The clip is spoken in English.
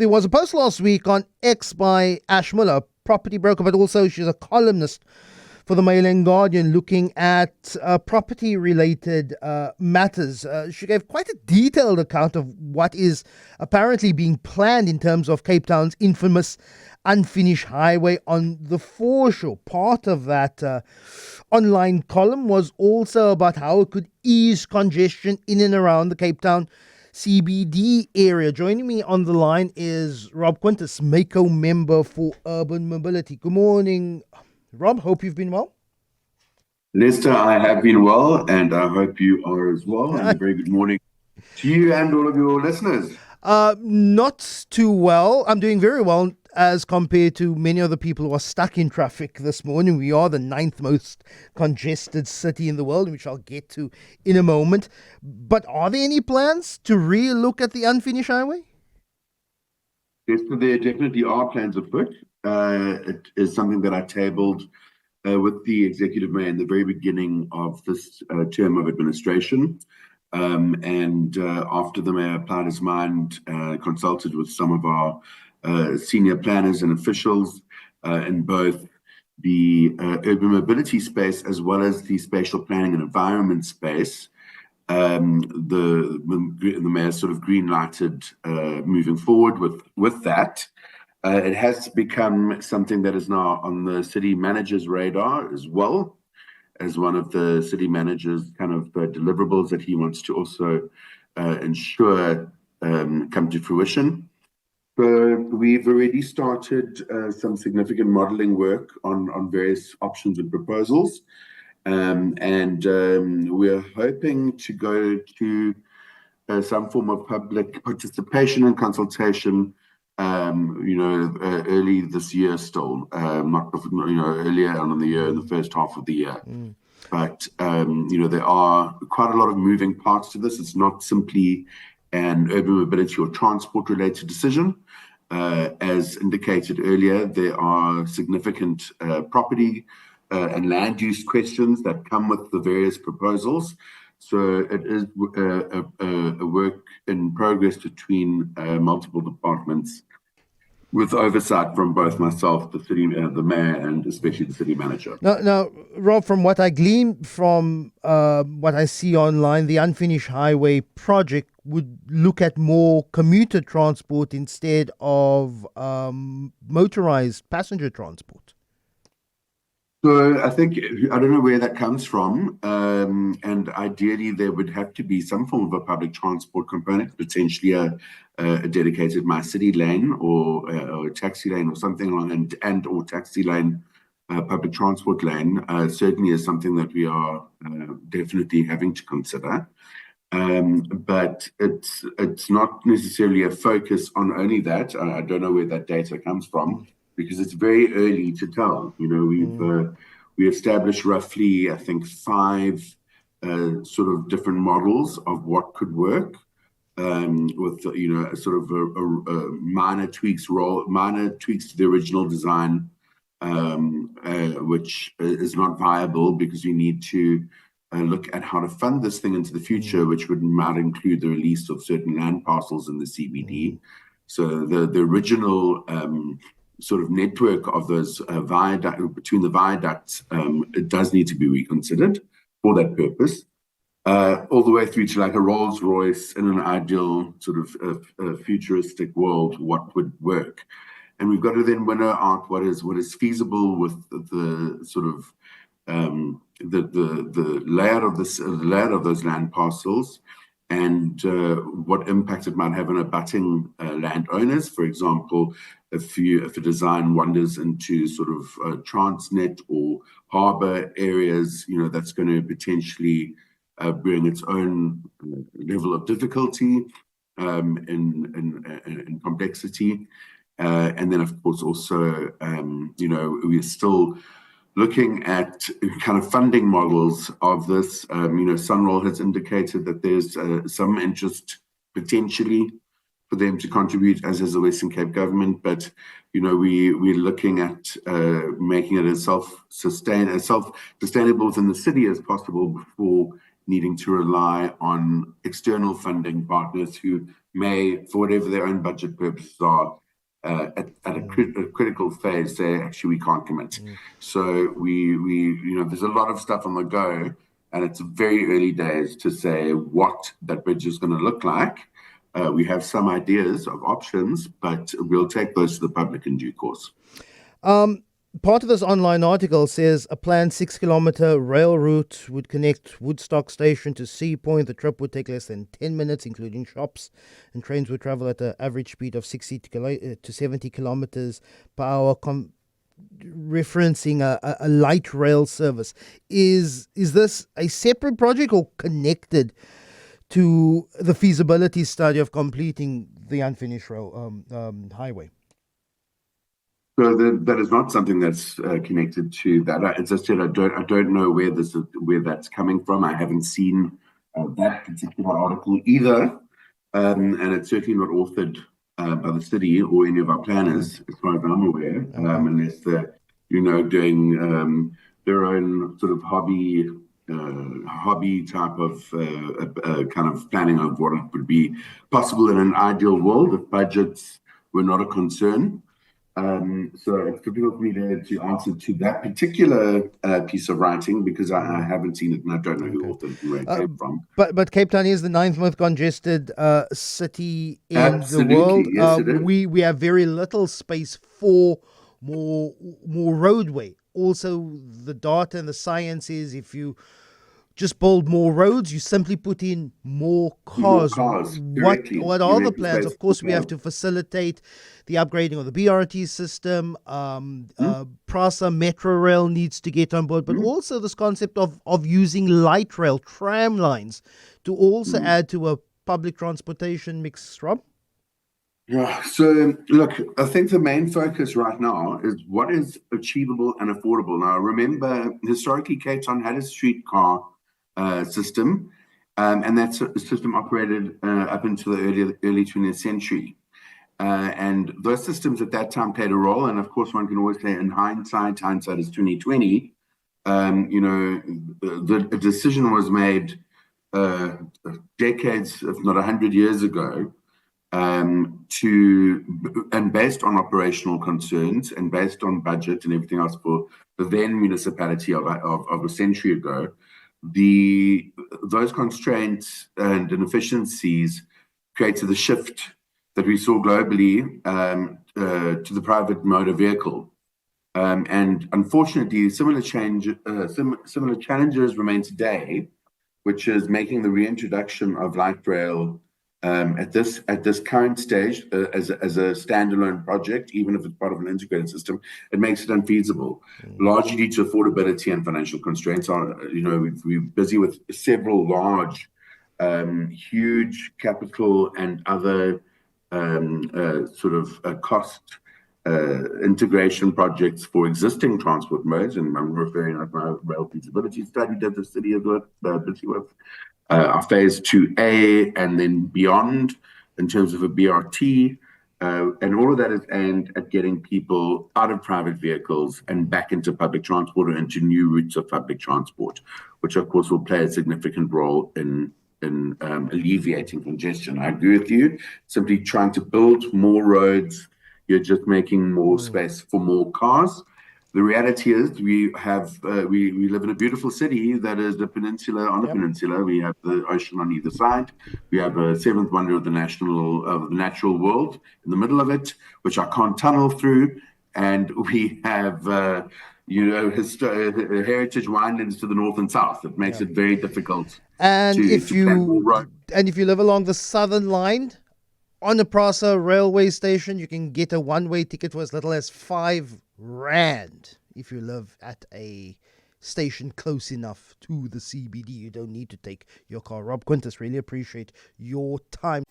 there was a post last week on X by Ash Muller, property broker, but also she's a columnist for the Mail and Guardian, looking at property-related matters. She gave quite a detailed account of what is apparently being planned in terms of Cape Town's infamous unfinished highway on the foreshore. Part of that online column was also about how it could ease congestion in and around the Cape Town CBD area. Joining me on the line is Rob Quintas, MACO member for Urban Mobility. Good morning, Rob. Hope you've been well. Lester, I have been well, and I hope you are as well. And a very good morning to you and all of your listeners. Not too well. I'm doing very well as compared to many other people who are stuck in traffic this morning. We are the 9th most congested city in the world, which I'll get to in a moment. But are there any plans to re-look at the unfinished highway? Yes, there definitely are plans afoot. It is something that I tabled with the executive mayor in the very beginning of this term of administration. And after the mayor applied his mind, consulted with some of our senior planners and officials in both the urban mobility space as well as the spatial planning and environment space, the mayor sort of green-lighted moving forward with that. It has become something that is now on the city manager's radar as well, as one of the city manager's kind of deliverables that he wants to also ensure come to fruition. So we've already started some significant modeling work on various options and proposals. And we're hoping to go to some form of public participation and consultation early this year still, not earlier on in the year, in the first half of the year. But, there are quite a lot of moving parts to this. It's not simply an urban mobility or transport related decision. As indicated earlier, there are significant property and land use questions that come with the various proposals. So it is a work in progress between multiple departments, with oversight from both myself, the mayor, and especially the city manager. Now, Rob, from what I glean from what I see online, the unfinished highway project would look at more commuter transport instead of motorized passenger transport. So I don't know where that comes from, and ideally there would have to be some form of a public transport component, potentially a dedicated My City lane or a taxi lane or something along, or taxi lane, public transport lane. Certainly is something that we are definitely having to consider. But it's not necessarily a focus on only that. I don't know where that data comes from, because it's very early to tell. We established roughly, I think, 5 sort of different models of what could work, with sort of a minor tweaks to the original design, which is not viable because you need to look at how to fund this thing into the future, which might include the release of certain land parcels in the CBD. So the original sort of network of those between the viaducts, it does need to be reconsidered for that purpose, all the way through to like a Rolls Royce in an ideal sort of futuristic world, what would work. And we've got to then winnow out what is feasible with the sort of the layout of those land parcels, and what impact it might have on abutting landowners. For example, if a design wanders into sort of Transnet or harbour areas, that's going to potentially bring its own level of difficulty in complexity. And then, of course, also, we're still looking at kind of funding models of this. Sunroll has indicated that there's some interest potentially for them to contribute, as is the Western Cape government. But, we're looking at making it as self-sustainable within the city as possible before needing to rely on external funding partners who may, for whatever their own budget purposes are, at a critical phase, say, actually, we can't commit. So there's a lot of stuff on the go, and it's very early days to say what that bridge is going to look like. We have some ideas of options, but we'll take those to the public in due course. Part of this online article says a planned 6-kilometer rail route would connect Woodstock Station to Sea Point. The trip would take less than 10 minutes, including shops, and trains would travel at an average speed of 60 to 70 kilometers per hour, referencing a light rail service. Is this a separate project or connected to the feasibility study of completing the unfinished rail highway? So that is not something that's connected to that. As I said, I don't know where that's coming from. I haven't seen that particular article either, and it's certainly not authored by the city or any of our planners, as far as I'm aware, unless they're doing their own sort of hobby type of kind of planning of what would be possible in an ideal world if budgets were not a concern. So it's difficult for me to answer to that particular piece of writing because I haven't seen it and I don't know who authored it and where it came from. But Cape Town is the 9th most congested city in Absolutely. the world. Yes, it is. We have very little space for more roadway. Also, the data and the science is if you just build more roads, you simply put in more cars. What are the plans? Of course, we have to facilitate the upgrading of the BRT system. Prasa Metro Rail needs to get on board, but also this concept of using light rail, tram lines, to also add to a public transportation mix, Rob? Yeah, so look, I think the main focus right now is what is achievable and affordable. Now, remember, historically, Cape Town had a streetcar system, and that system operated up until the early 20th century. And those systems at that time played a role. And of course, one can always say in hindsight is 2020. The decision was made decades, if not 100 years ago, and based on operational concerns and based on budget and everything else for the then municipality of a century ago, those constraints and inefficiencies created the shift that we saw globally to the private motor vehicle. And unfortunately, similar challenges remain today, which is making the reintroduction of light rail at this current stage as a standalone project, even if it's part of an integrated system, it makes it unfeasible, largely due to affordability and financial constraints. We're busy with several large, huge capital and other cost integration projects for existing transport modes, and I'm referring to my rail feasibility study that the city is busy with. Our phase 2A and then beyond in terms of a BRT, and all of that is aimed at getting people out of private vehicles and back into public transport or into new routes of public transport, which of course will play a significant role in alleviating congestion. I agree with you. Simply trying to build more roads, you're just making more space for more cars. The reality is we live in a beautiful city that is a peninsula on a peninsula. We have the ocean on either side. We have a seventh wonder of the natural world in the middle of it, which I can't tunnel through. And we have heritage winelands to the north and south. It makes it very difficult. And if you live along the southern line, on the Prasa railway station, you can get a one-way ticket for as little as R5 if you live at a station close enough to the CBD. You don't need to take your car. Rob Quintas, really appreciate your time.